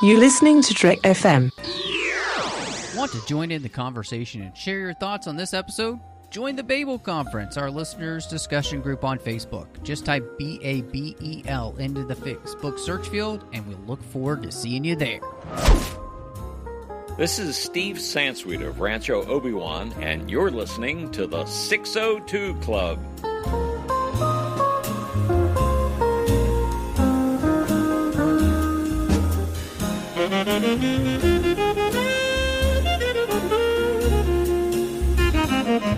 You're listening to Trek FM. Want to join in the conversation and share your thoughts on this episode? Join the Babel Conference, our listeners' discussion group on Facebook. Just type BABEL into the Facebook search field, and we'll look forward to seeing you there. This is Steve Sansweet of Rancho Obi-Wan, and you're listening to the 602 Club.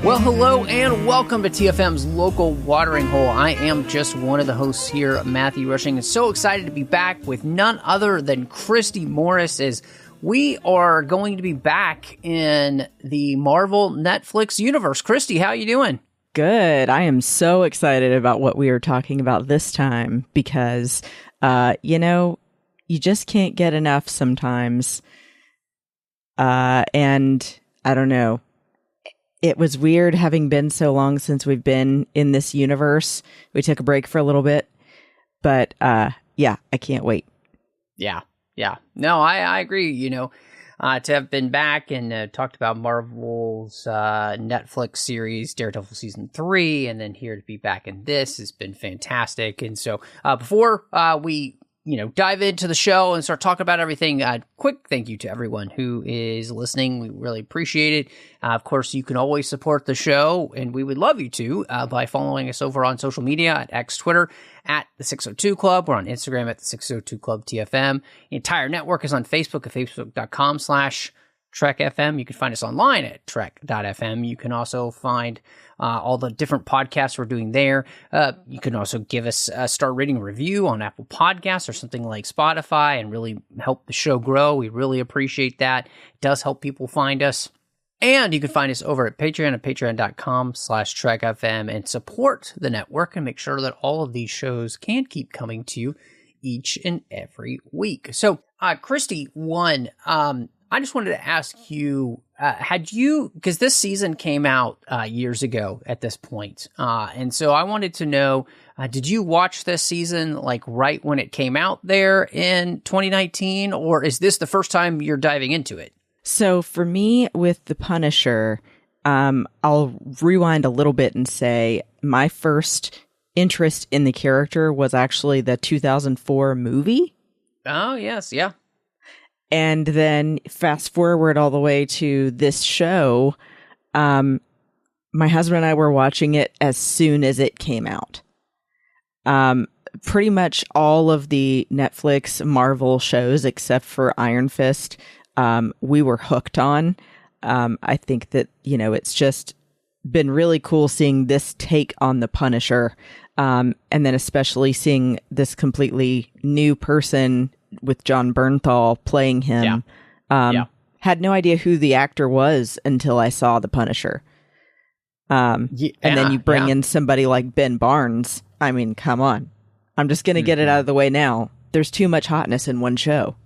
Well, hello and welcome to TFM's Local Watering Hole. I am just one of the hosts here, Matthew Rushing, and so excited to be back with none other than Christy Morris, as we are going to be back in the Marvel Netflix universe. Christy, how you doing? Good. I am so excited about what we are talking about this time because, you just can't get enough sometimes. And I don't know. It was weird having been so long since we've been in this universe. We took a break for a little bit, but yeah, I can't wait. Yeah. No, I agree. To have been back and talked about Marvel's Netflix series, Daredevil Season 3, and then here to be back in this has been fantastic. And so before we dive into the show and start talking about everything, quick thank you to everyone who is listening. We really appreciate it. Of course, you can always support the show, and we would love you to by following us over on social media at X, Twitter, at the 602 Club. We're on Instagram at the 602 Club TFM. The entire network is on Facebook at facebook.com/TrekFM. You can find us online at trek.fm. You can also find all the different podcasts we're doing there. You can also give us a star rating review on Apple Podcasts or something like Spotify and really help the show grow. We really appreciate that. It does help people find us. And you can find us over at Patreon at patreon.com/TrekFM and support the network and make sure that all of these shows can keep coming to you each and every week. So, Christy, I just wanted to ask you, because this season came out years ago at this point, and so I wanted to know, did you watch this season like right when it came out there in 2019, or is this the first time you're diving into it? So for me, with The Punisher, I'll rewind a little bit and say my first interest in the character was actually the 2004 movie. Oh, yes, yeah. And then fast forward all the way to this show, my husband and I were watching it as soon as it came out. Pretty much all of the Netflix Marvel shows, except for Iron Fist, we were hooked on. I think that, it's just been really cool seeing this take on the Punisher. And then especially seeing this completely new person with John Bernthal playing him. Had no idea who the actor was until I saw The Punisher. And then you bring in somebody like Ben Barnes. I mean, come on. I'm just going to get it out of the way now. There's too much hotness in one show.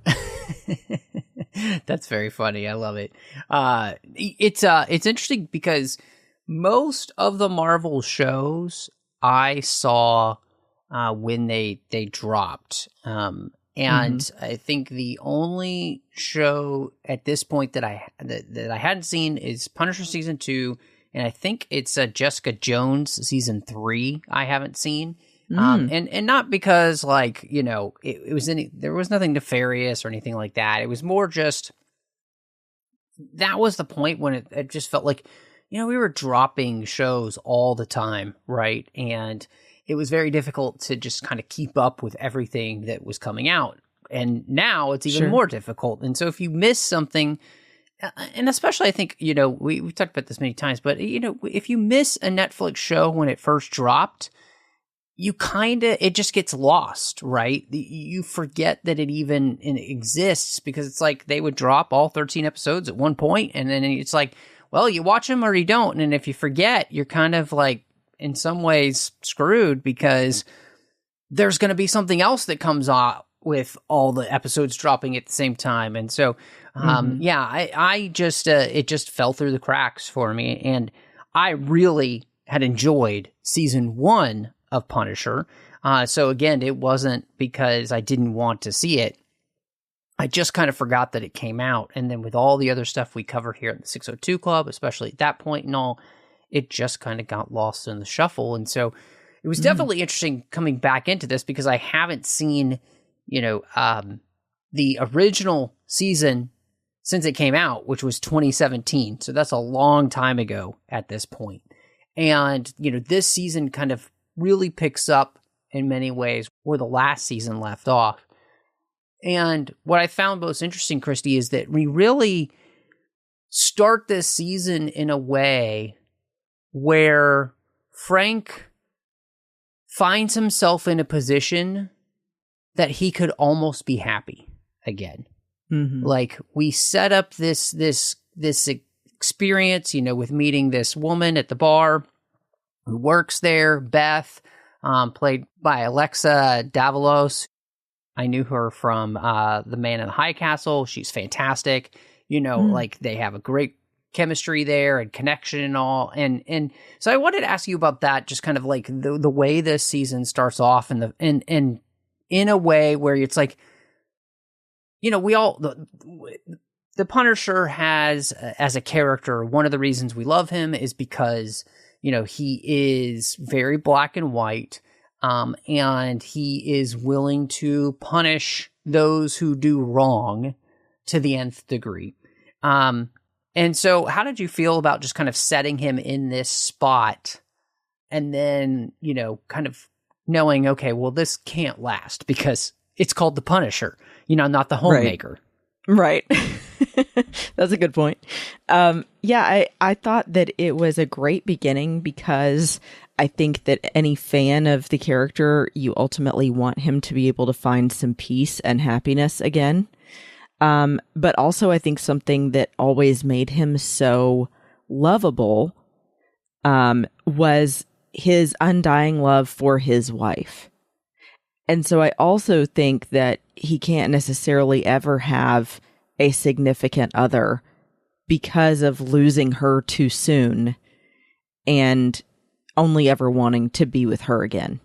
That's very funny. I love it. It's interesting because most of the Marvel shows I saw when they dropped. And I think the only show at this point that I hadn't seen is Punisher Season 2, and I think it's Jessica Jones Season 3 I haven't seen. And not because there was nothing nefarious or anything like that. It was more just that was the point when it just felt like, we were dropping shows all the time, right? And it was very difficult to just kind of keep up with everything that was coming out. And now it's even more difficult. And so if you miss something, and especially I think, we've talked about this many times, but, if you miss a Netflix show when it first dropped, it just gets lost, right? You forget that it even exists because it's like they would drop all 13 episodes at one point, and then it's like, well, you watch them or you don't. And if you forget, you're kind of like, in some ways, screwed because there's going to be something else that comes out with all the episodes dropping at the same time. And so, I just, it just fell through the cracks for me. And I really had enjoyed season 1 of Punisher. So again, it wasn't because I didn't want to see it. I just kind of forgot that it came out. And then with all the other stuff we cover here at the 602 Club, especially at that point and all, it just kind of got lost in the shuffle. And so it was definitely interesting coming back into this because I haven't seen, the original season since it came out, which was 2017. So that's a long time ago at this point. And, this season kind of really picks up in many ways where the last season left off. And what I found most interesting, Christy, is that we really start this season in a way where Frank finds himself in a position that he could almost be happy again. Mm-hmm. Like, we set up this experience, with meeting this woman at the bar who works there, Beth, played by Alexa Davalos. I knew her from The Man in the High Castle. She's fantastic. Like, they have a great chemistry there and connection and all. And so I wanted to ask you about that, just kind of like the way this season starts off and in a way where it's like, the Punisher has, as a character, one of the reasons we love him is because, he is very black and white, and he is willing to punish those who do wrong to the nth degree. And so how did you feel about just kind of setting him in this spot and then, kind of knowing, okay, well, this can't last because it's called the Punisher, not the Homemaker. Right. That's a good point. I thought that it was a great beginning because I think that any fan of the character, you ultimately want him to be able to find some peace and happiness again. But also I think something that always made him so lovable was his undying love for his wife. And so I also think that he can't necessarily ever have a significant other because of losing her too soon and only ever wanting to be with her again.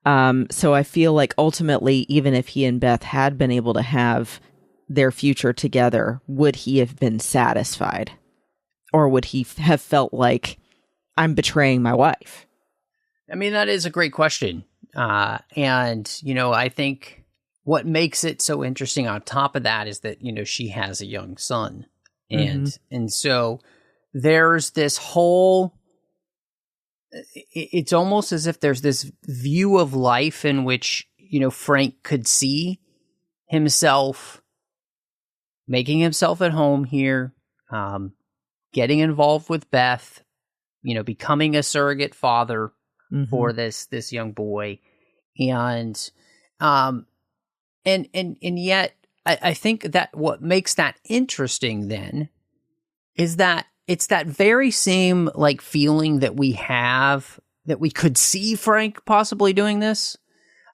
So I feel like ultimately, even if he and Beth had been able to have their future together, would he have been satisfied? Or would he have felt like, I'm betraying my wife? I mean, that is a great question. And, I think what makes it so interesting on top of that is that, she has a young son. And so there's this whole, it's almost as if there's this view of life in which, Frank could see himself making himself at home here, getting involved with Beth, becoming a surrogate father for this young boy. And yet I think that what makes that interesting then is that it's that very same like feeling that we have that we could see Frank possibly doing this,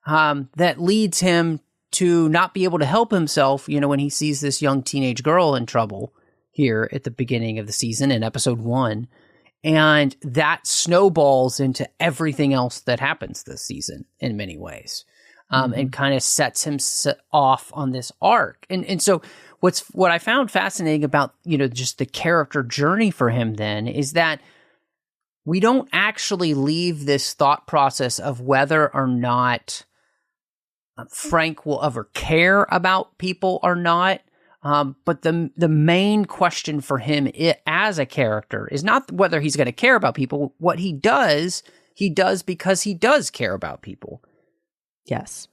that leads him to not be able to help himself, when he sees this young teenage girl in trouble here at the beginning of the season in episode 1. And that snowballs into everything else that happens this season in many ways, and kind of sets him off on this arc. And so what I found fascinating about, just the character journey for him then is that we don't actually leave this thought process of whether or not Frank will ever care about people or not. But the main question for him as a character is not whether he's going to care about people. What he does because he does care about people. Yes.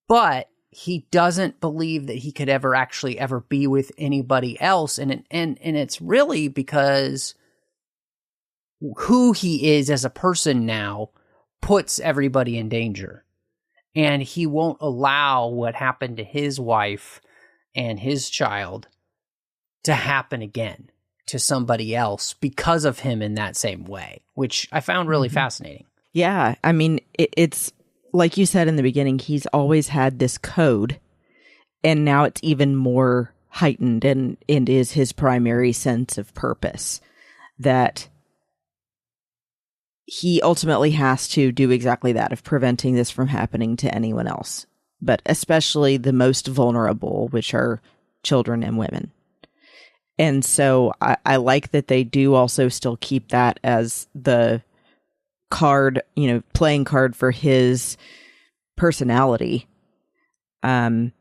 But he doesn't believe that he could ever be with anybody else. And it's really because who he is as a person now puts everybody in danger. And he won't allow what happened to his wife and his child to happen again to somebody else because of him in that same way, which I found really fascinating. Yeah. I mean, it's like you said in the beginning, he's always had this code, and now it's even more heightened and is his primary sense of purpose, that he ultimately has to do exactly that, of preventing this from happening to anyone else. but especially the most vulnerable, which are children and women. And so I like that they do also still keep that as the card, playing card for his personality. And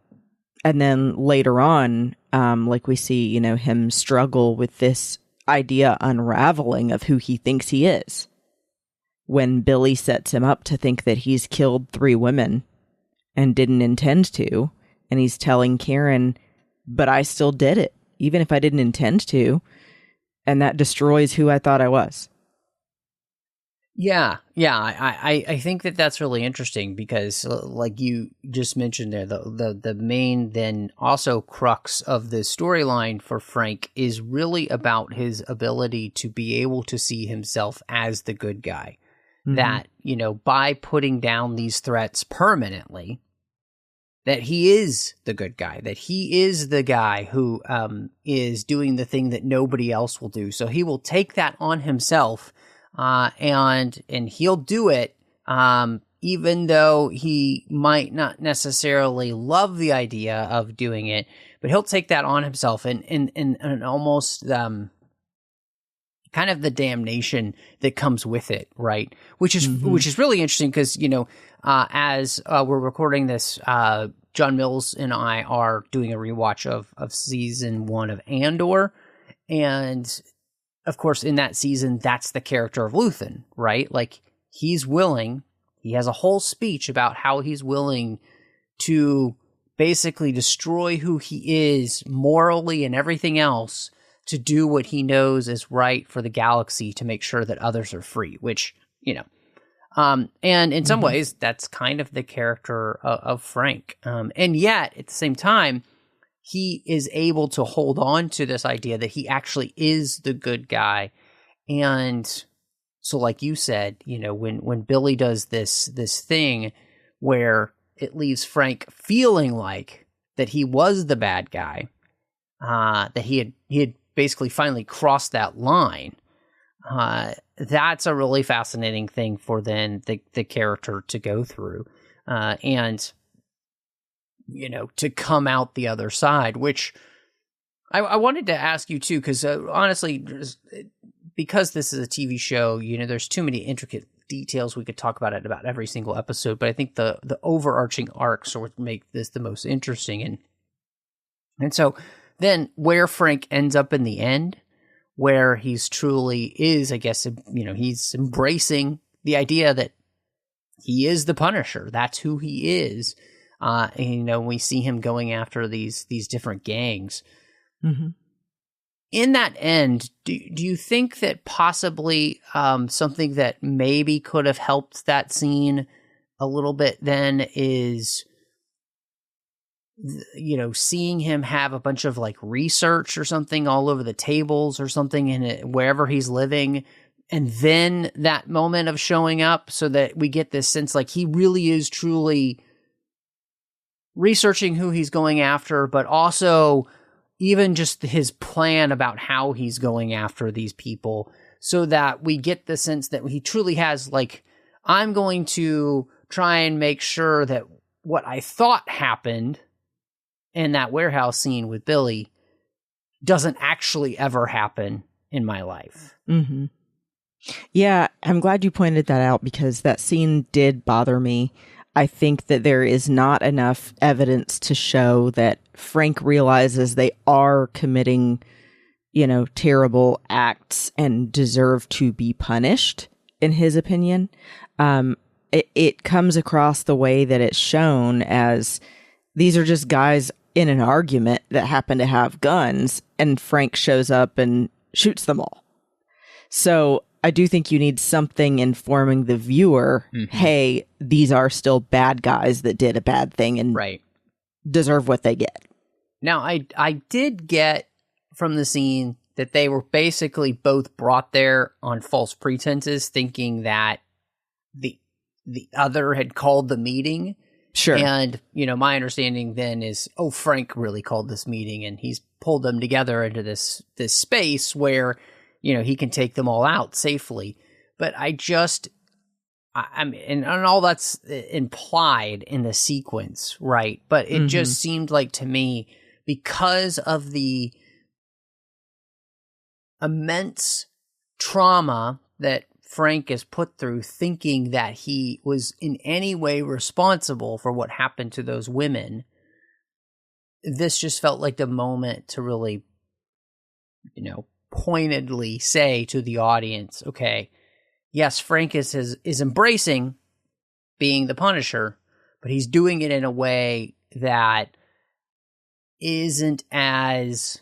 then later on, like we see, him struggle with this idea unraveling of who he thinks he is. When Billy sets him up to think that he's killed 3 women and didn't intend to, and he's telling Karen, but I still did it, even if I didn't intend to, and that destroys who I thought I was. Yeah, I think that's really interesting because, like you just mentioned there, the main then also crux of the storyline for Frank is really about his ability to be able to see himself as the good guy. Mm-hmm. That, by putting down these threats permanently, that he is the good guy, that he is the guy who is doing the thing that nobody else will do. So he will take that on himself, and he'll do it, even though he might not necessarily love the idea of doing it, but he'll take that on himself and almost kind of the damnation that comes with it, right? Which is really interesting because, as we're recording this, John Mills and I are doing a rewatch of season 1 of Andor. And of course, in that season, that's the character of Luthen, right? Like, he's willing, he has a whole speech about how he's willing to basically destroy who he is morally and everything else to do what he knows is right for the galaxy to make sure that others are free, which, and in some ways, that's kind of the character of Frank. And yet, at the same time, he is able to hold on to this idea that he actually is the good guy. And so, like you said, when Billy does this thing where it leaves Frank feeling like that he was the bad guy, that he had basically finally crossed that line, that's a really fascinating thing for then the character to go through, and to come out the other side, which I wanted to ask you too, because honestly, because this is a TV show, there's too many intricate details we could talk about it about every single episode, but I think the overarching arcs are what make this the most interesting. And so then where Frank ends up in the end, where he's truly is, I guess, he's embracing the idea that he is the Punisher. That's who he is. And, we see him going after these different gangs. Mm-hmm. In that end, do you think that possibly something that maybe could have helped that scene a little bit then is, seeing him have a bunch of like research or something all over the tables or something in wherever he's living, and then that moment of showing up so that we get this sense like he really is truly researching who he's going after, but also even just his plan about how he's going after these people, so that we get the sense that he truly has like, I'm going to try and make sure that what I thought happened in that warehouse scene with Billy doesn't actually ever happen in my life. Mm-hmm. Yeah, I'm glad you pointed that out because that scene did bother me. I think that there is not enough evidence to show that Frank realizes they are committing, terrible acts and deserve to be punished, in his opinion. It comes across the way that it's shown as these are just guys in an argument that happen to have guns, and Frank shows up and shoots them all. So I do think you need something informing the viewer, hey, these are still bad guys that did a bad thing and deserve what they get. Now, I did get from the scene that they were basically both brought there on false pretenses, thinking that the other had called the meeting. Sure. And, my understanding then is, Frank really called this meeting, and he's pulled them together into this space where he can take them all out safely. But I I mean, and all that's implied in the sequence, right? But it just seemed like to me, because of the immense trauma that Frank is put through, thinking that he was in any way responsible for what happened to those women, this just felt like the moment to really, pointedly say to the audience, okay, yes, Frank is embracing being the Punisher, but he's doing it in a way that isn't as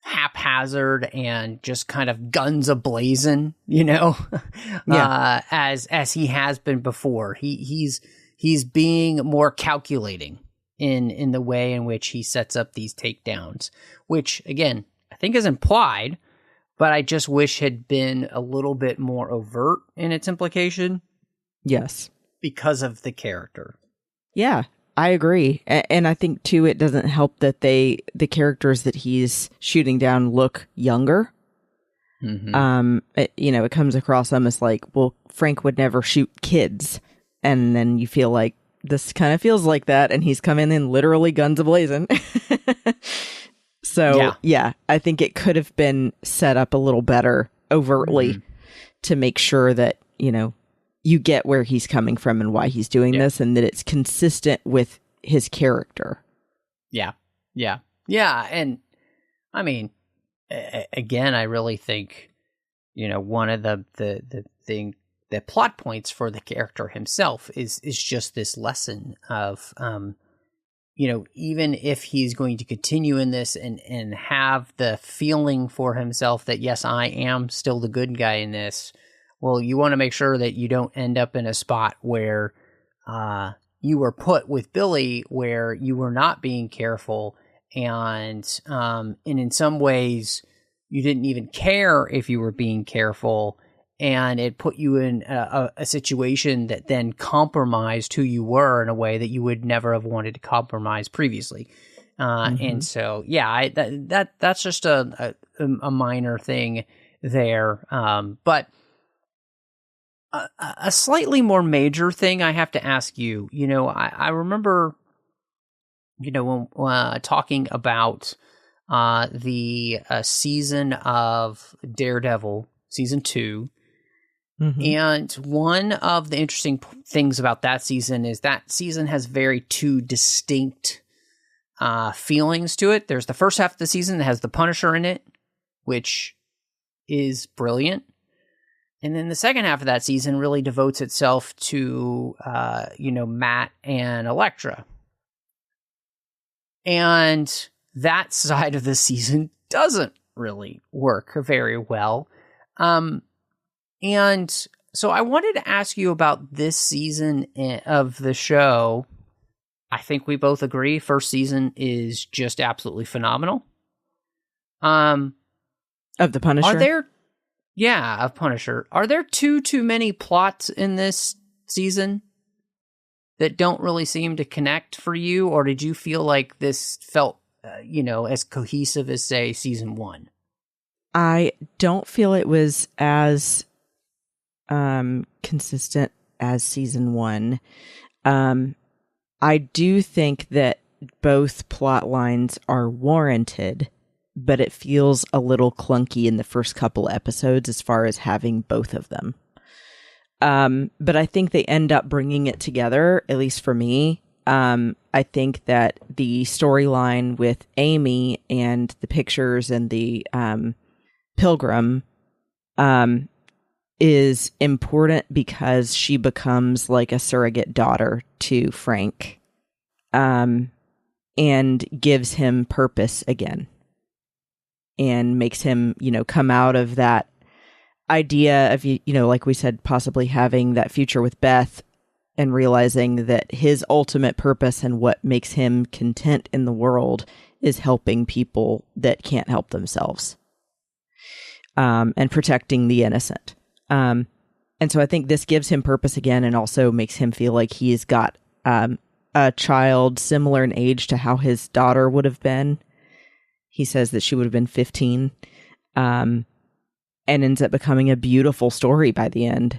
haphazard and just kind of guns a-blazing, as he has been before. He's being more calculating in the way in which he sets up these takedowns, which again I think is implied, but I just wish had been a little bit more overt in its implication. Yes, because of the character. Yeah, I agree. And I think, too, it doesn't help that the characters that he's shooting down look younger. It comes across almost like, well, Frank would never shoot kids. And then you feel like this kind of feels like that. And he's coming in literally guns a-blazing. So, yeah, I think it could have been set up a little better overtly to make sure that, you get where he's coming from and why he's doing this, and that it's consistent with his character. Yeah. And I mean, again, I really think, one of the plot points for the character himself is just this lesson of, even if he's going to continue in this and have the feeling for himself that, yes, I am still the good guy in this, well, you want to make sure that you don't end up in a spot where you were put with Billy, where you were not being careful, and in some ways you didn't even care if you were being careful, and it put you in a situation that then compromised who you were in a way that you would never have wanted to compromise previously. And so, that's just a minor thing there, but. A slightly more major thing I have to ask you, I remember, when talking about the season of Daredevil, season 2, and one of the interesting things about that season is that season has very two distinct feelings to it. There's the first half of the season that has the Punisher in it, which is brilliant. And then the second half of that season really devotes itself to, Matt and Elektra. And that side of the season doesn't really work very well. And so I wanted to ask you about this season of the show. I think we both agree first season is just absolutely phenomenal. Of the Punisher? Of Punisher. Are there too many plots in this season that don't really seem to connect for you? Or did you feel like this felt, as cohesive as, say, season 1? I don't feel it was as consistent as season 1. I do think that both plot lines are warranted, but it feels a little clunky in the first couple episodes as far as having both of them. But I think they end up bringing it together, at least for me. I think that the storyline with Amy and the pictures and the Pilgrim is important because she becomes like a surrogate daughter to Frank, and gives him purpose again. And makes him, come out of that idea of, like we said, possibly having that future with Beth and realizing that his ultimate purpose and what makes him content in the world is helping people that can't help themselves, and protecting the innocent. And so I think this gives him purpose again and also makes him feel like he's got a child similar in age to how his daughter would have been. He says that she would have been 15. And and ends up becoming a beautiful story by the end.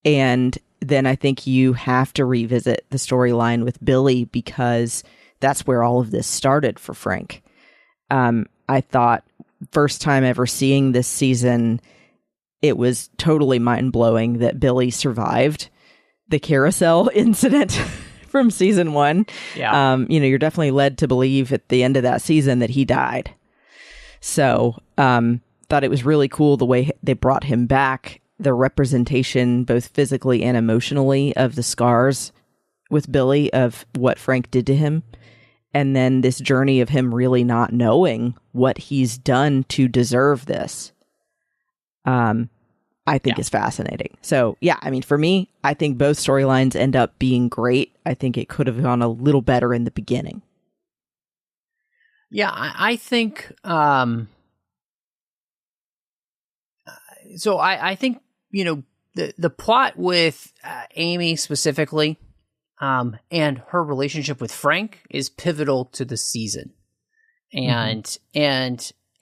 And then I think you have to revisit the storyline with Billy, because that's where all of this started for Frank. I thought first time ever seeing this season, it was totally mind-blowing that Billy survived the carousel incident from season 1. Yeah. You're definitely led to believe at the end of that season that he died. So, thought it was really cool the way they brought him back, the representation, both physically and emotionally, of the scars with Billy of what Frank did to him. And then this journey of him really not knowing what he's done to deserve this, I think is fascinating. So, yeah, I mean, for me, I think both storylines end up being great. I think it could have gone a little better in the beginning. Yeah, I think, so I think, the plot with Amy specifically, and her relationship with Frank is pivotal to the season. And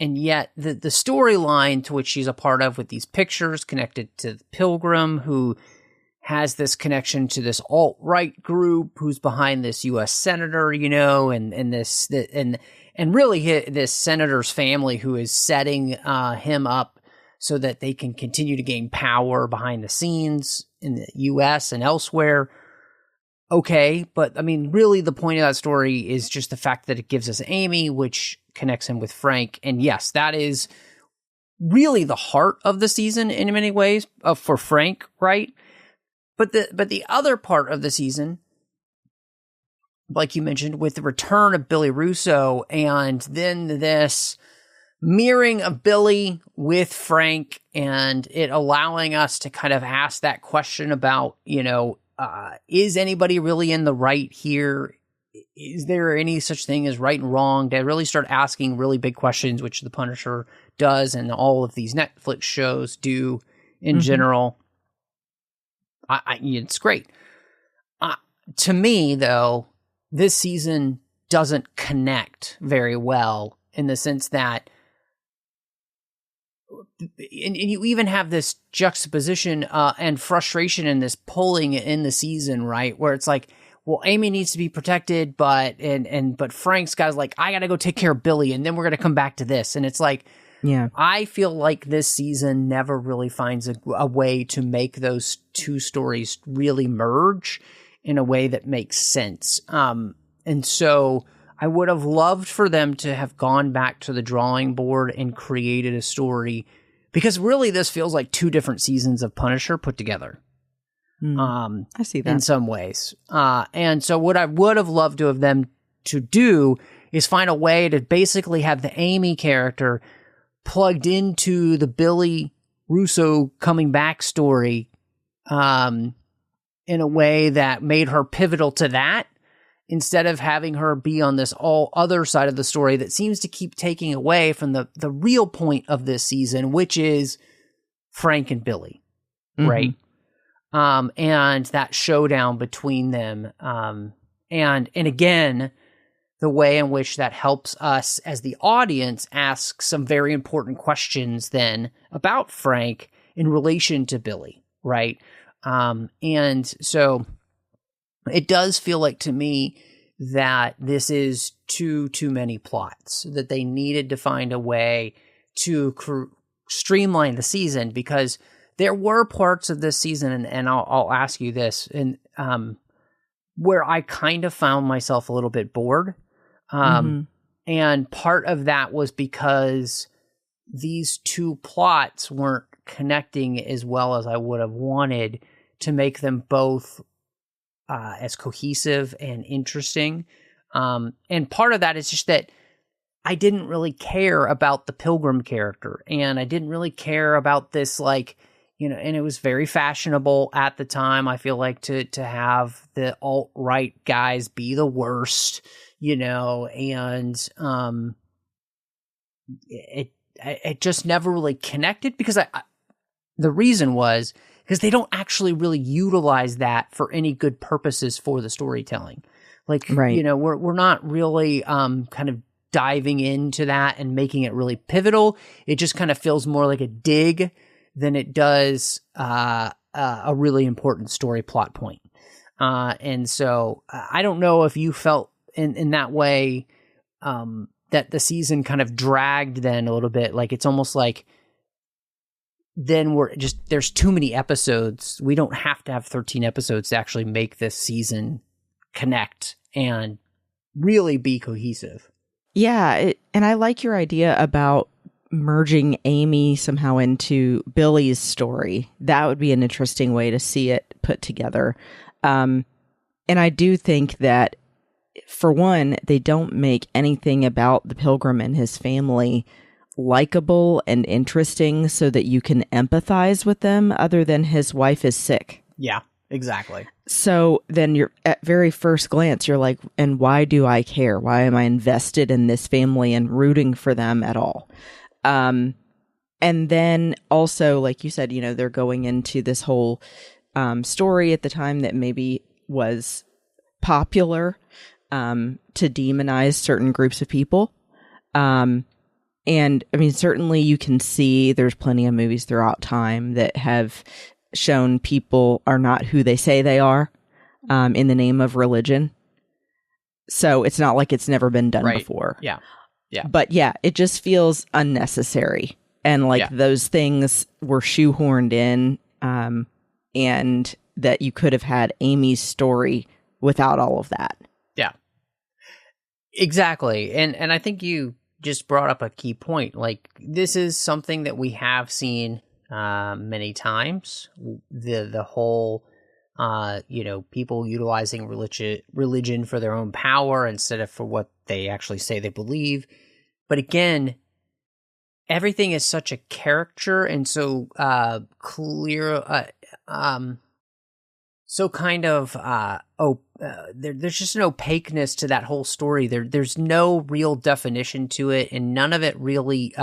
yet the storyline to which she's a part of with these pictures connected to the Pilgrim, who has this connection to this alt-right group who's behind this U.S. senator, and really this senator's family who is setting him up so that they can continue to gain power behind the scenes in the U.S. and elsewhere. Okay, but I mean, really the point of that story is just the fact that it gives us Amy, which connects him with Frank. And yes, that is really the heart of the season in many ways for Frank, right? But the other part of the season, like you mentioned, with the return of Billy Russo and then this mirroring of Billy with Frank, and it allowing us to kind of ask that question about, is anybody really in the right here? Is there any such thing as right and wrong? To really start asking really big questions, which The Punisher does and all of these Netflix shows do in general. It's great. To me, though, this season doesn't connect very well in the sense that, and you even have this juxtaposition and frustration in this pulling in the season, right? Where it's like, well, Amy needs to be protected, but Frank's guy's like, I gotta go take care of Billy, and then we're gonna come back to this. And it's like, yeah, I feel like this season never really finds a way to make those two stories really merge in a way that makes sense. And so I would have loved for them to have gone back to the drawing board and created a story, because really this feels like two different seasons of Punisher put together. I see that in some ways. And so what I would have loved to have them to do is find a way to basically have the Amy character plugged into the Billy Russo coming back story, in a way that made her pivotal to that, instead of having her be on this all other side of the story that seems to keep taking away from the real point of this season, which is Frank and Billy, right? And that showdown between them. And again, the way in which that helps us as the audience ask some very important questions then about Frank in relation to Billy, right? And so it does feel like to me that this is too many plots, that they needed to find a way to streamline the season, because there were parts of this season, and I'll ask you this, and where I kind of found myself a little bit bored. And part of that was because these two plots weren't connecting as well as I would have wanted to make them both as cohesive and interesting. And part of that is just that I didn't really care about the Pilgrim character, and I didn't really care about this, like, and it was very fashionable at the time, I feel like, to have the alt-right guys be the worst, and it just never really connected, because the reason was because they don't actually really utilize that for any good purposes for the storytelling. Like, right. We're not really kind of diving into that and making it really pivotal. It just kind of feels more like a dig than it does a really important story plot point. And so I don't know if you felt in that way that the season kind of dragged then a little bit. Like it's almost like then there's too many episodes. We don't have to have 13 episodes to actually make this season connect and really be cohesive. Yeah, and I like your idea about merging Amy somehow into Billy's story. That would be an interesting way to see it put together. And I do think that, for one, they don't make anything about the Pilgrim and his family likable and interesting so that you can empathize with them, other than his wife is sick. Yeah, exactly. So then you're at very first glance, you're like, and why do I care? Why am I invested in this family and rooting for them at all? And then also, like you said, they're going into this whole story at the time that maybe was popular to demonize certain groups of people. And I mean, certainly you can see there's plenty of movies throughout time that have shown people are not who they say they are in the name of religion. So it's not like it's never been done before. Yeah. Yeah. But yeah, it just feels unnecessary. And like those things were shoehorned in, and that you could have had Amy's story without all of that. Yeah. Exactly. And I think you just brought up a key point. Like, this is something that we have seen many times. The whole people utilizing religion for their own power instead of for what they actually say they believe. But again, everything is such a caricature and so clear, so kind of there's just an opaqueness to that whole story. There's no real definition to it, and none of it really.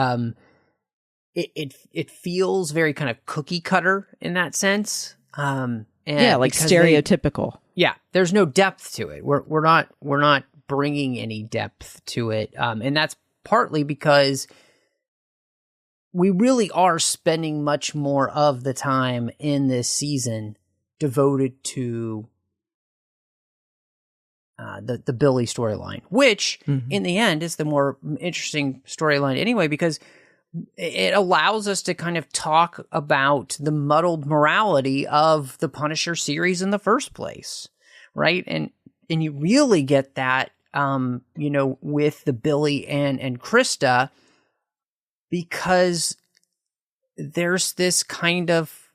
It feels very kind of cookie cutter in that sense. And like stereotypical. There's no depth to it. We're not bringing any depth to it, and that's partly because we really are spending much more of the time in this season devoted to the Billy storyline, which in the end is the more interesting storyline anyway, because it allows us to kind of talk about the muddled morality of the Punisher series in the first place, right? And you really get that, with the Billy and Krista, because there's this kind of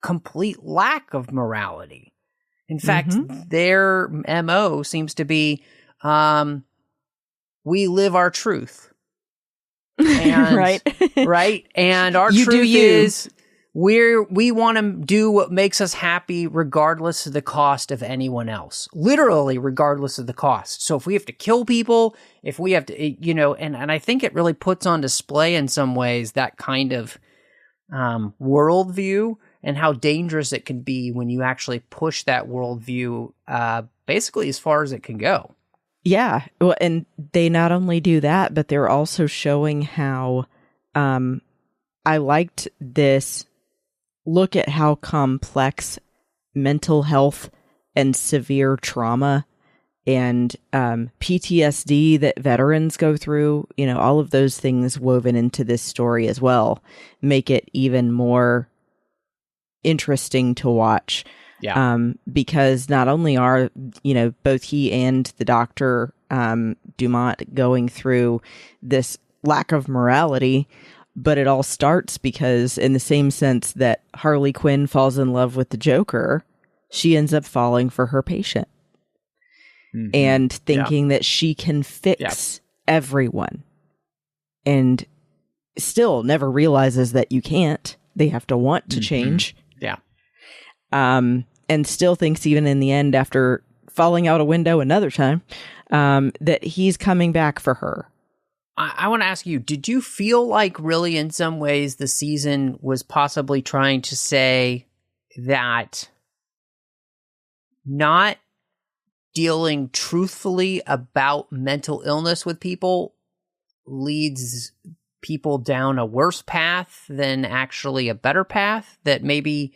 complete lack of morality. In fact, their MO seems to be, we live our truth. And, right. And our truth is we want to do what makes us happy regardless of the cost of anyone else. Literally regardless of the cost. So if we have to kill people, if we have to, and I think it really puts on display in some ways that kind of worldview and how dangerous it can be when you actually push that worldview basically as far as it can go. Yeah. Well, and they not only do that, but they're also showing how I liked this look at how complex mental health and severe trauma and PTSD that veterans go through, all of those things woven into this story as well, make it even more interesting to watch. Yeah. Because not only are, both he and the Dr. Dumont going through this lack of morality, but it all starts because, in the same sense that Harley Quinn falls in love with the Joker, she ends up falling for her patient and thinking that she can fix everyone, and still never realizes that you can't. They have to want to change. Yeah. And still thinks, even in the end, after falling out a window another time, that he's coming back for her. I want to ask you, did you feel like really in some ways the season was possibly trying to say that not dealing truthfully about mental illness with people leads people down a worse path than actually a better path, that maybe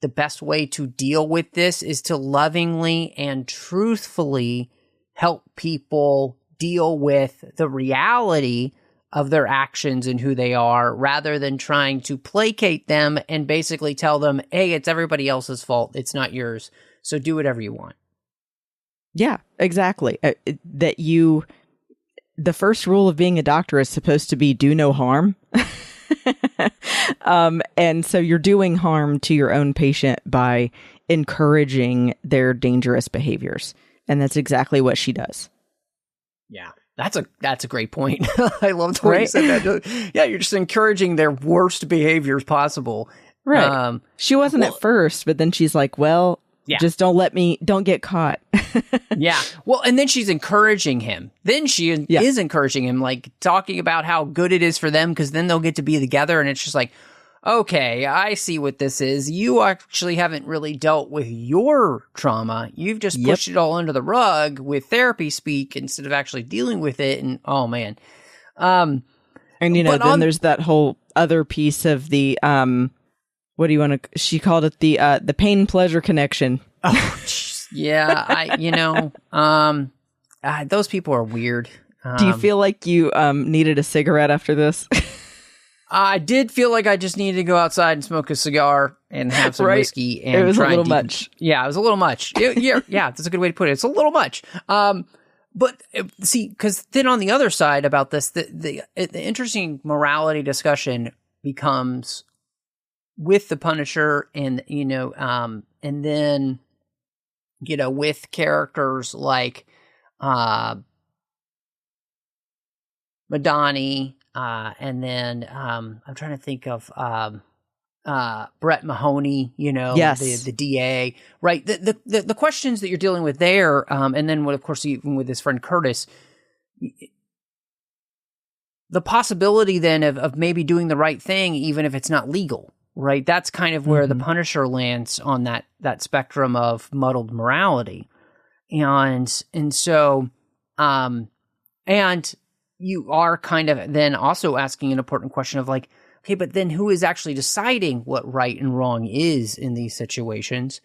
the best way to deal with this is to lovingly and truthfully help people deal with the reality of their actions and who they are, rather than trying to placate them and basically tell them, hey, it's everybody else's fault, it's not yours, so do whatever you want. Yeah, exactly. The first rule of being a doctor is supposed to be do no harm. And so you're doing harm to your own patient by encouraging their dangerous behaviors. And that's exactly what she does. Yeah, that's a great point. I love the way you said that. Yeah, you're just encouraging their worst behaviors possible. Right. She wasn't at first, but then she's like, well, just don't get caught. Yeah. Well, and then she's encouraging him. Then she is encouraging him, like talking about how good it is for them, because then they'll get to be together. And it's just like, okay, I see what this is. You actually haven't really dealt with your trauma. You've just pushed it all under the rug with therapy speak instead of actually dealing with it. And oh man. And then there's that whole other piece of the, what do you want to, she called it the pain pleasure connection. Oh, yeah. Those people are weird. Do you feel like you needed a cigarette after this? I did feel like I just needed to go outside and smoke a cigar and have some whiskey. And it was a little much. Yeah, it was a little much. Yeah, that's a good way to put it. It's a little much. But see, because then on the other side about this, the interesting morality discussion becomes with the Punisher, and and then with characters like Madani, and then I'm trying to think of Brett Mahoney, the DA, right? The questions that you're dealing with there, and then of course even with his friend Curtis, the possibility then of maybe doing the right thing even if it's not legal. Right, that's kind of where the Punisher lands on that spectrum of muddled morality, and so, and you are kind of then also asking an important question of like, okay, but then who is actually deciding what right and wrong is in these situations?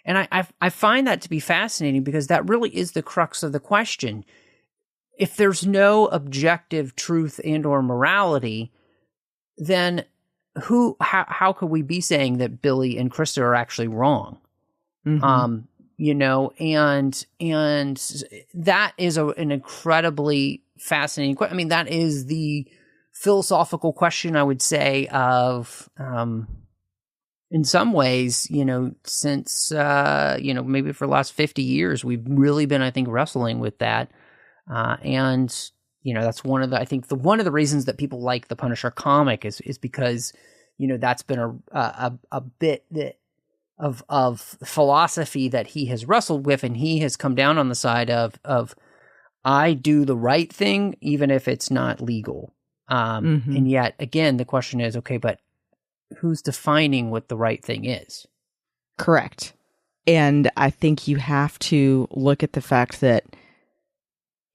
And I find that to be fascinating, because that really is the crux of the question. If there's no objective truth and or morality, then how could we be saying that Billy and Krista are actually wrong? And that is an incredibly fascinating question. I mean, that is the philosophical question, I would say, of, in some ways, since, maybe for the last 50 years, we've really been, I think, wrestling with that. And that's one of the reasons that people like the Punisher comic is because, that's been a bit of philosophy that he has wrestled with, and he has come down on the side of I do the right thing, even if it's not legal. And yet again, the question is, okay, but who's defining what the right thing is? Correct. And I think you have to look at the fact that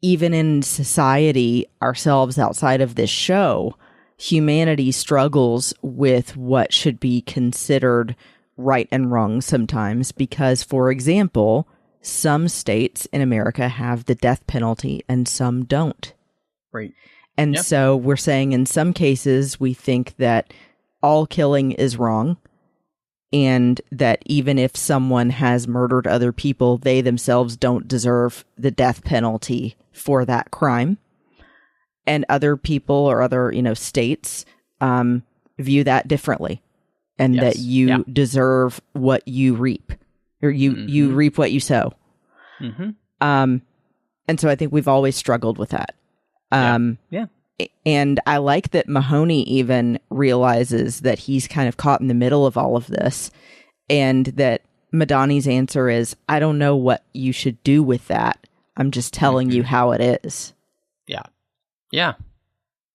even in society, ourselves outside of this show, humanity struggles with what should be considered right and wrong sometimes, because, for example, some states in America have the death penalty and some don't. Right. And so we're saying in some cases we think that all killing is wrong, and that even if someone has murdered other people, they themselves don't deserve the death penalty for that crime. And other people or other, states view that differently, and that you deserve what you reap, or you reap what you sow. And so I think we've always struggled with that. And I like that Mahoney even realizes that he's kind of caught in the middle of all of this, and that Madani's answer is, I don't know what you should do with that. I'm just telling you how it is. Yeah. Yeah.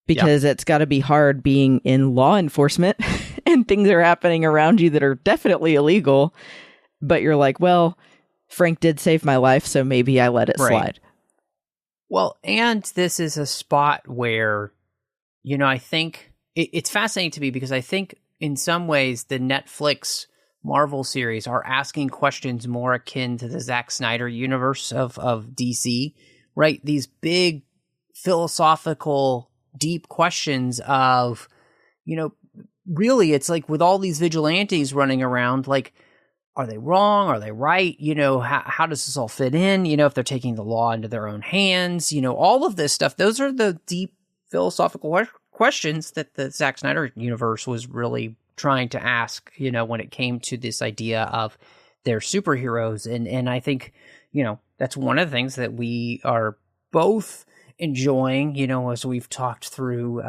Because it's got to be hard being in law enforcement and things are happening around you that are definitely illegal, but you're like, well, Frank did save my life, so maybe I let it slide. Well, and this is a spot where, I think it's fascinating to me because I think in some ways the Netflix Marvel series are asking questions more akin to the Zack Snyder universe of DC, right? These big philosophical, deep questions of, really it's like with all these vigilantes running around, like, are they wrong? Are they right? How does this all fit in? If they're taking the law into their own hands, all of this stuff, those are the deep philosophical questions that the Zack Snyder universe was really trying to ask, when it came to this idea of their superheroes. And I think, that's one of the things that we are both enjoying, as we've talked through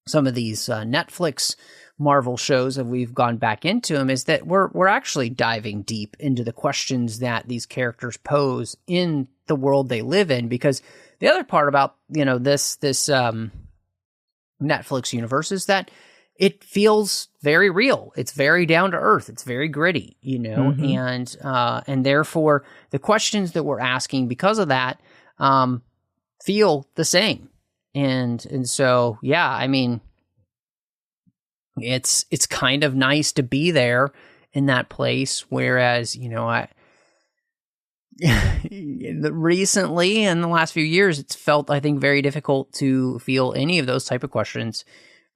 some of these Netflix Marvel shows that we've gone back into them, is that we're actually diving deep into the questions that these characters pose in the world they live in. Because the other part about, this Netflix universe is that it feels very real. It's very down to earth. It's very gritty, and therefore the questions that we're asking because of that feel the same. And so, yeah, I mean, it's kind of nice to be there in that place. Whereas, recently in the last few years, it's felt, I think, very difficult to feel any of those type of questions,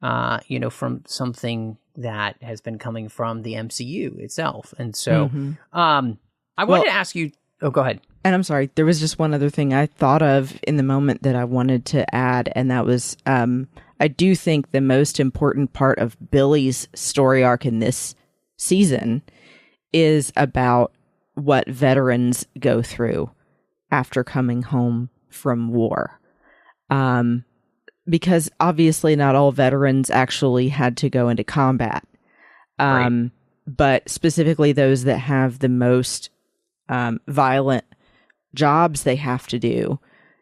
from something that has been coming from the MCU itself. And so, I wanted to ask you. Oh, go ahead. And I'm sorry, there was just one other thing I thought of in the moment that I wanted to add, and that was, I do think the most important part of Billy's story arc in this season is about what veterans go through after coming home from war. Because obviously not all veterans actually had to go into combat. Right. But specifically those that have the most violent jobs they have to do,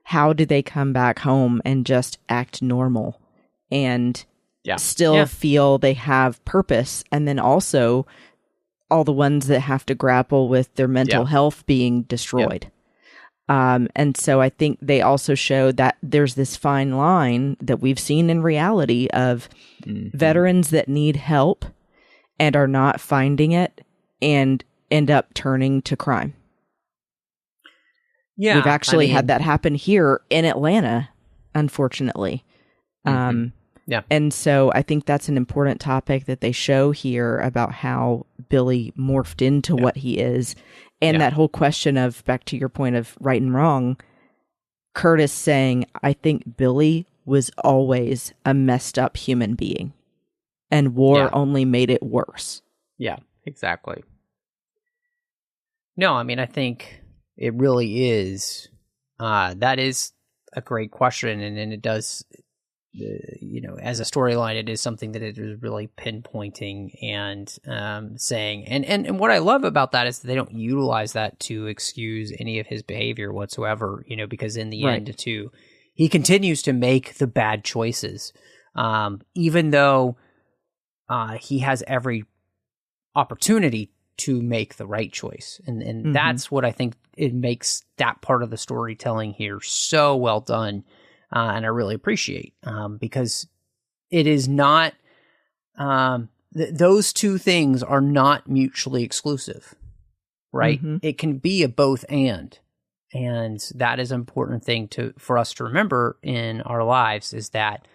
how do they come back home and just act normal and still feel they have purpose? And then also all the ones that have to grapple with their mental health being destroyed. And so I think they also show that there's this fine line that we've seen in reality of veterans that need help and are not finding it and end up turning to crime. Yeah, we've actually had that happen here in Atlanta, unfortunately. And so I think that's an important topic that they show here about how Billy morphed into what he is. And that whole question of, back to your point of right and wrong, Curtis saying, I think Billy was always a messed up human being and war only made it worse. Yeah, exactly. No, I mean, I think it really is. That is a great question. And it does, as a storyline, it is something that it is really pinpointing and saying. And what I love about that is that they don't utilize that to excuse any of his behavior whatsoever, because in the end, too, he continues to make the bad choices, even though he has every opportunity to make the right choice. And that's what I think it makes that part of the storytelling here so well done. And I really appreciate, because it is not, those two things are not mutually exclusive, right? It can be a both and that is an important thing for us to remember in our lives, is that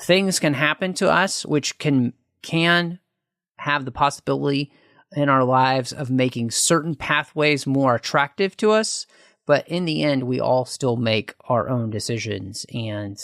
things can happen to us, which can have the possibility in our lives of making certain pathways more attractive to us. But in the end, we all still make our own decisions, and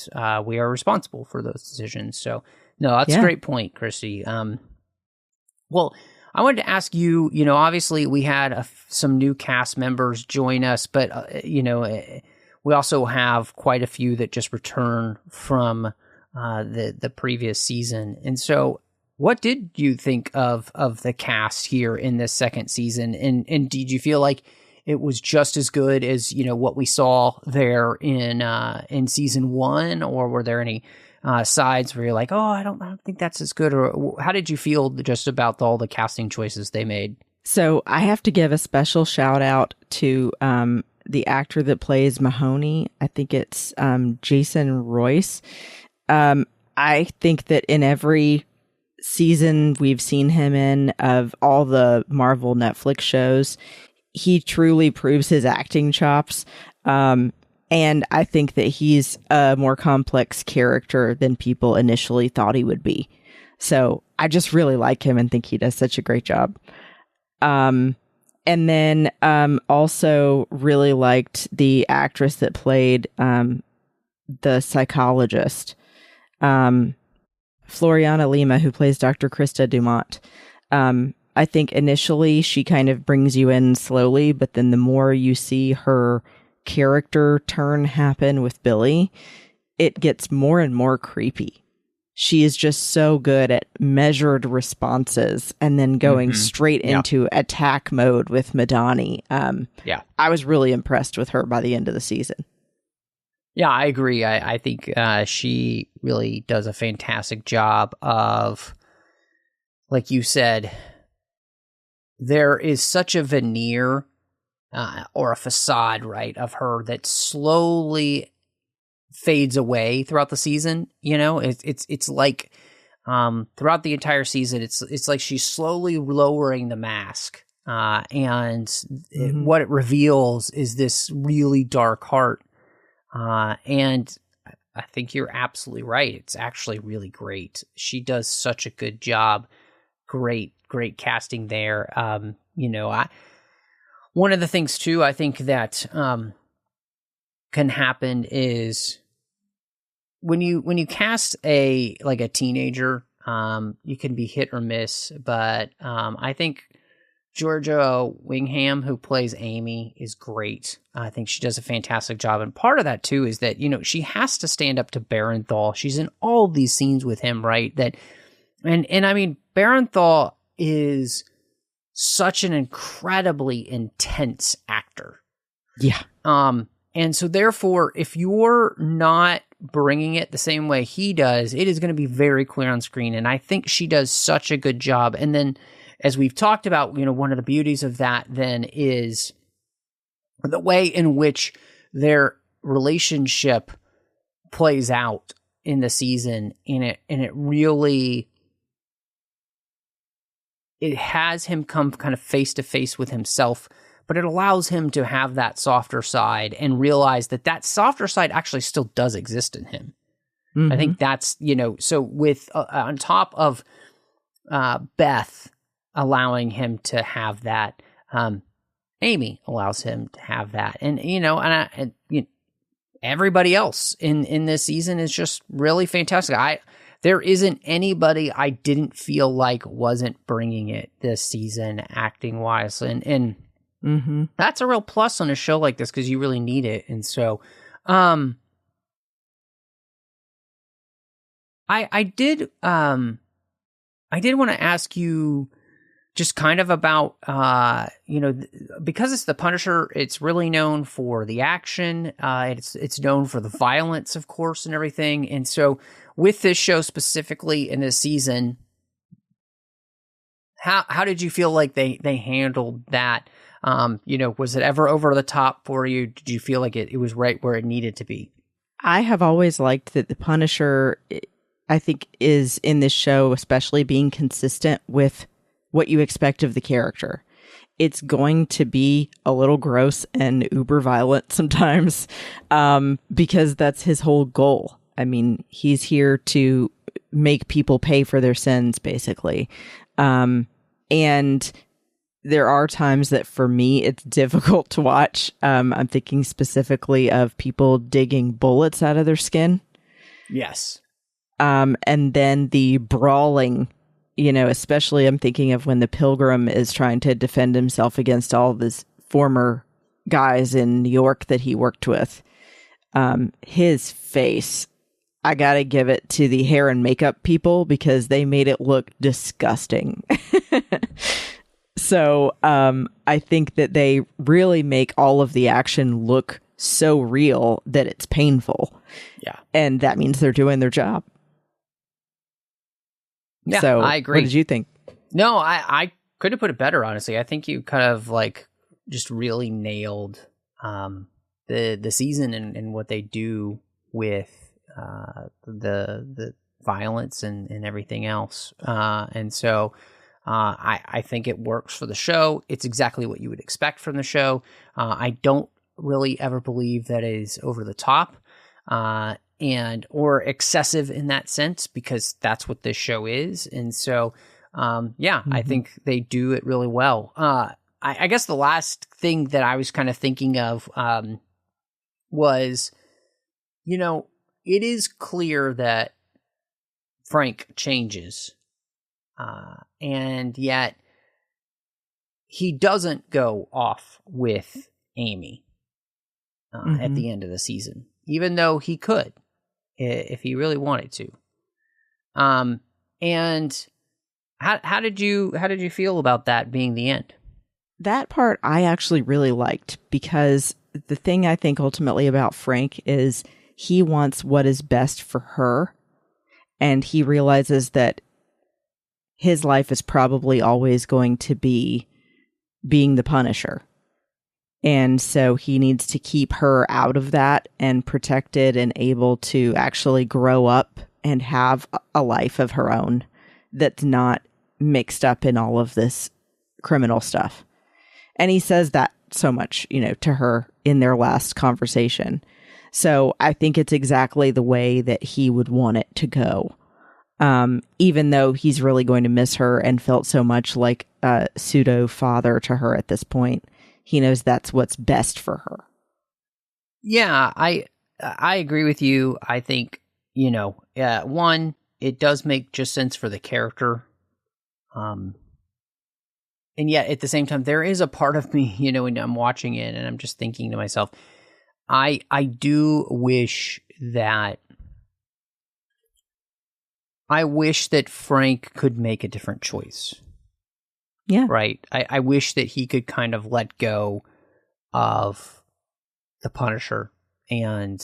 we are responsible for those decisions. So, no, that's a great point, Christy. Well, I wanted to ask you, obviously we had some new cast members join us, but, we also have quite a few that just return from the previous season. And so what did you think of the cast here in this second season? And did you feel like it was just as good as, what we saw there in season one, or were there any sides where you're like, oh, I don't think that's as good? Or how did you feel just about all the casting choices they made? So I have to give a special shout out to the actor that plays Mahoney. I think it's Jason Royce. I think that in every season we've seen him in of all the Marvel Netflix shows, he truly proves his acting chops. And I think that he's a more complex character than people initially thought he would be. So I just really like him and think he does such a great job. And then also really liked the actress that played the psychologist, Floriana Lima, who plays Dr. Krista Dumont. I think initially she kind of brings you in slowly, but then the more you see her character turn happen with Billy, it gets more and more creepy. She is just so good at measured responses and then going straight into attack mode with Madani. I was really impressed with her by the end of the season. Yeah, I agree. I think she really does a fantastic job of, like you said, there is such a veneer or a facade, right, of her that slowly fades away throughout the season. You know, it's like throughout the entire season, it's like she's slowly lowering the mask, and what it reveals is this really dark heart. And I think you're absolutely right. It's actually really great. She does such a good job. Great casting there. One of the things too, I think that can happen is when you cast a teenager, you can be hit or miss. But I think Georgia Wingham, who plays Amy, is great. I think she does a fantastic job. And part of that, too, is that, she has to stand up to Barenthal. She's in all these scenes with him, right? And I mean, Barenthal is such an incredibly intense actor. Yeah. And so therefore, if you're not bringing it the same way he does, it is going to be very clear on screen. And I think she does such a good job. And then, as we've talked about, one of the beauties of that then is the way in which their relationship plays out in the season. And it really, it has him come kind of face to face with himself, but it allows him to have that softer side and realize that softer side actually still does exist in him. I think that's, so with on top of Beth allowing him to have that, Amy allows him to have that, and everybody else in this season is just really fantastic. There isn't anybody I didn't feel like wasn't bringing it this season, acting wise, and that's a real plus on a show like this because you really need it. And so, I did want to ask you just kind of about, because it's the Punisher, it's really known for the action. It's known for the violence, of course, and everything. And so with this show specifically in this season, how did you feel like they handled that? Was it ever over the top for you? Did you feel like it was right where it needed to be? I have always liked that the Punisher, I think, is in this show, especially being consistent with what you expect of the character. It's going to be a little gross and uber violent sometimes, because that's his whole goal. I mean, he's here to make people pay for their sins, basically. And there are times that for me, it's difficult to watch. I'm thinking specifically of people digging bullets out of their skin. Yes. And then the brawling, especially I'm thinking of when the Pilgrim is trying to defend himself against all of his former guys in New York that he worked with. His face, I gotta give it to the hair and makeup people because they made it look disgusting. So I think that they really make all of the action look so real that it's painful. Yeah. And that means they're doing their job. Yeah, so, I agree. What did you think? No, I couldn't put it better, honestly. I think you kind of just really nailed the season and what they do with the violence and everything else. And so I think it works for the show. It's exactly what you would expect from the show. I don't really ever believe that it is over the top and or excessive in that sense, because that's what this show is. And so, I think they do it really well. I guess the last thing that I was kind of thinking of was, it is clear that Frank changes, and yet he doesn't go off with Amy at the end of the season, even though he could if he really wanted to. And how did you feel about that being the end? That part I actually really liked, because the thing I think ultimately about Frank is he wants what is best for her, and he realizes that his life is probably always going to be being the Punisher. And so he needs to keep her out of that and protected and able to actually grow up and have a life of her own that's not mixed up in all of this criminal stuff. And he says that so much, to her in their last conversation. So I think it's exactly the way that he would want it to go. Even though he's really going to miss her and felt so much like a pseudo father to her at this point, he knows that's what's best for her. Yeah, I agree with you. I think, one, it does make just sense for the character. And yet at the same time, there is a part of me, when I'm watching it and I'm just thinking to myself, I do wish that Frank could make a different choice. Yeah. Right. I wish that he could kind of let go of the Punisher and,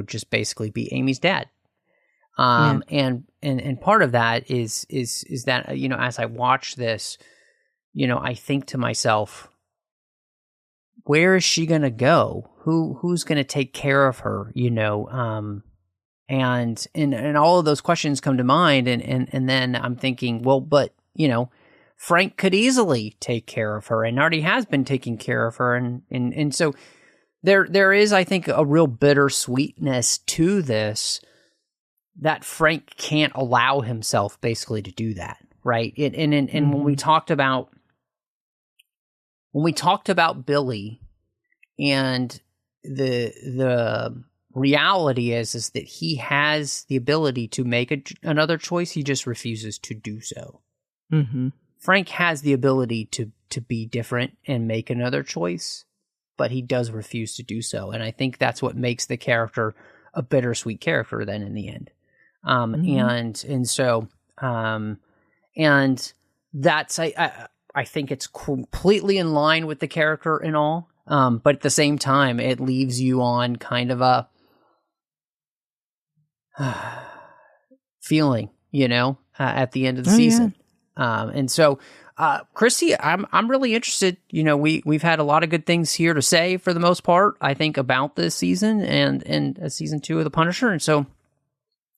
just basically be Amy's dad. And part of that is that, as I watch this, I think to myself, where is she going to go? Who's going to take care of her? And all of those questions come to mind. And then I'm thinking, well, but, Frank could easily take care of her and already has been taking care of her. And so there is, I think, a real bittersweetness to this, that Frank can't allow himself basically to do that. Right. And when we talked about Billy, and the reality is that he has the ability to make another choice. He just refuses to do so. Mm-hmm. Frank has the ability to be different and make another choice, but he does refuse to do so. And I think that's what makes the character a bittersweet character then in the end. And that's, I think it's completely in line with the character and all. But at the same time, it leaves you on kind of a feeling, at the end of the season. Yeah. And so, Christy, I'm really interested. We've had a lot of good things here to say for the most part, I think, about this season and season 2 of The Punisher. And so,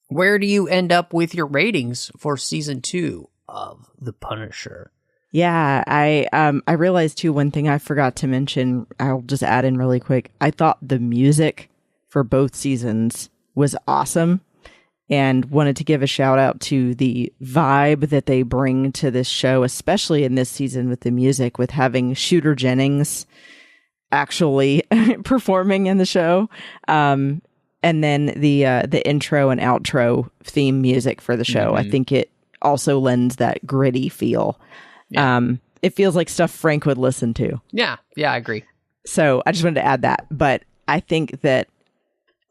where do you end up with your ratings for season 2 of The Punisher? Yeah, I realized too, one thing I forgot to mention, I'll just add in really quick. I thought the music for both seasons was awesome, and wanted to give a shout out to the vibe that they bring to this show, especially in this season with the music, with having Shooter Jennings actually performing in the show. And then the intro and outro theme music for the show. I think it also lends that gritty feel. Yeah. It feels like stuff Frank would listen to. Yeah, I agree. So I just wanted to add that. But I think that,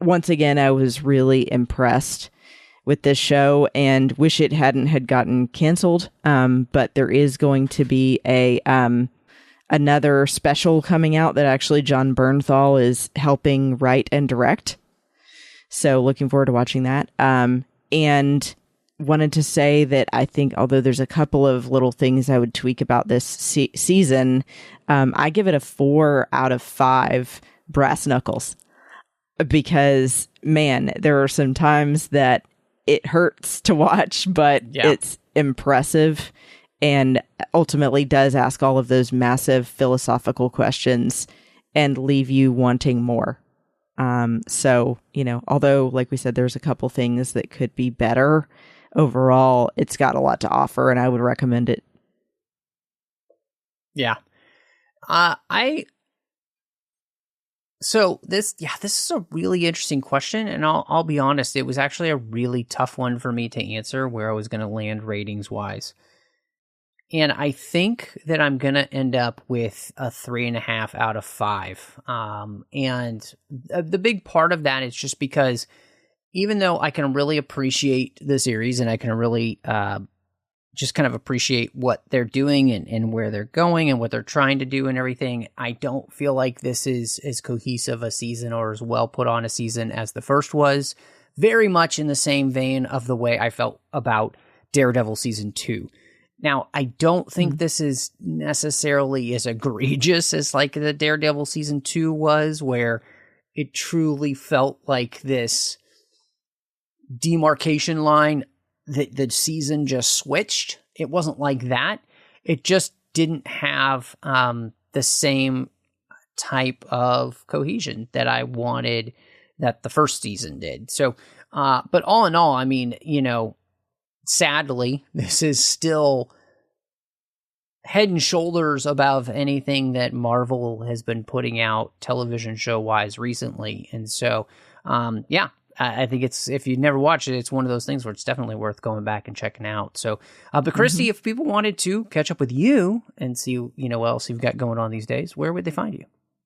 once again, I was really impressed with this show and wish it hadn't had gotten canceled. But there is going to be another special coming out that actually John Bernthal is helping write and direct. So looking forward to watching that. And wanted to say that I think, although there's a couple of little things I would tweak about this season, I give it a 4 out of 5 brass knuckles, because man, there are some times that it hurts to watch, but it's impressive and ultimately does ask all of those massive philosophical questions and leave you wanting more. So, although, like we said, there's a couple things that could be better, overall, it's got a lot to offer, and I would recommend it. Yeah. So this is a really interesting question, and I'll be honest, it was actually a really tough one for me to answer where I was going to land ratings wise. And I think that I'm going to end up with a 3.5 out of 5. And the big part of that is just because even though I can really appreciate the series and I can really just kind of appreciate what they're doing and where they're going and what they're trying to do and everything, I don't feel like this is as cohesive a season or as well put on a season as the first was. Very much in the same vein of the way I felt about Daredevil Season 2. Now, I don't think this is necessarily as egregious as like the Daredevil Season 2 was, where it truly felt like this demarcation line that the season just switched. It wasn't like that. It just didn't have the same type of cohesion that I wanted that the first season did. So, but all in all, I mean, sadly, this is still head and shoulders above anything that Marvel has been putting out television show wise recently. And so, I think it's, if you've never watched it, it's one of those things where it's definitely worth going back and checking out. So, but Christy, if people wanted to catch up with you and see, what else you've got going on these days, where would they find you?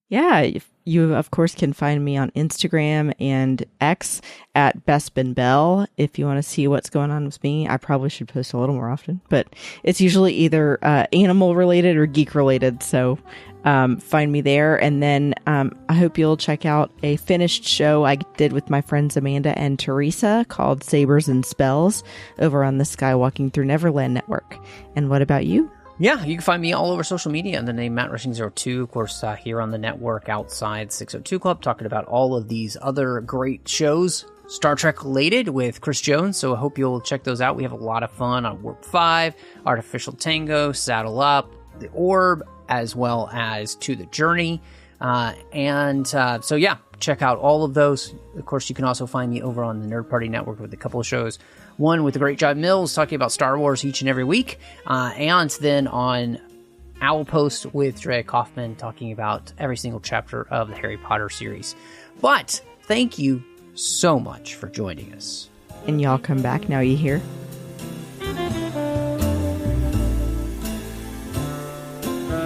Yeah, you, of course, can find me on Instagram and X at BestBenBell. If you want to see what's going on with me, I probably should post a little more often, but it's usually either animal related or geek related. So find me there. And then I hope you'll check out a finished show I did with my friends Amanda and Teresa called Sabers and Spells over on the Skywalking Through Neverland Network. And what about you? Yeah, you can find me all over social media under the name Matt Rushing02. Of course, here on the network outside 602 Club, talking about all of these other great shows, Star Trek related with Chris Jones. So I hope you'll check those out. We have a lot of fun on Warp 5, Artificial Tango, Saddle Up, The Orb, as well as To the Journey. So yeah, check out all of those. Of course, you can also find me over on the Nerd Party Network with a couple of shows. One with the great John Mills talking about Star Wars each and every week. And then on Owl Post with Drea Kaufman talking about every single chapter of the Harry Potter series. But thank you so much for joining us. And y'all come back now, you hear?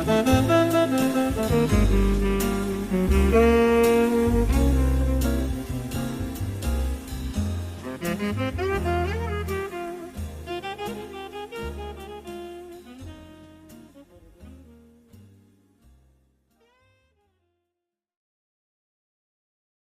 Mm-hmm.